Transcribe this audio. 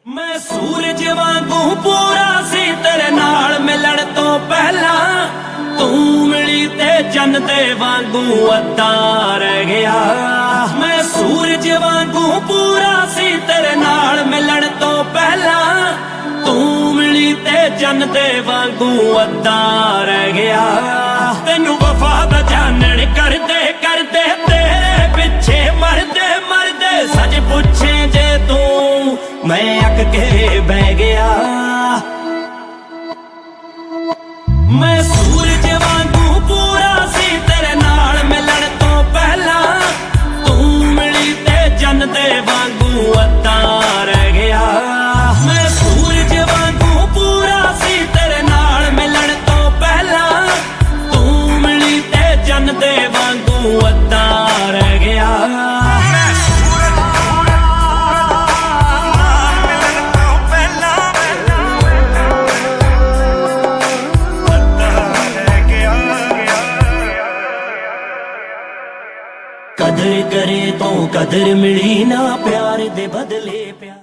मैं सूरज वांगू पूरा सी तेरे नाल मिलन तो पहला तू मिली ते चन्न दे वांगू अद्धा रह गया। मैं सूरज वांगू पूरा सी तेरे नाल मिलन तो पहला तू मिली ते चन्न दे वांगू अद्धा रह गया। तेनू वफा दा जानण करदे करदे तेरे पिछे मरदे मरदे सच पुछे जे तू मैं अक के बह गया। मैं सूरज वांगू पूरा सी तेरे नाल मिलन तो पहला तू मिली ते चन्न दे वांगू अद्धा रह गया। मैं सूरज वांगू पूरा सी तेरे नाल मिलन तो पहला तू मिली ते चन्न दे वांगू अद्धा रह गया। कदर करे तो कदर मिली ना प्यार दे बदले प्यार।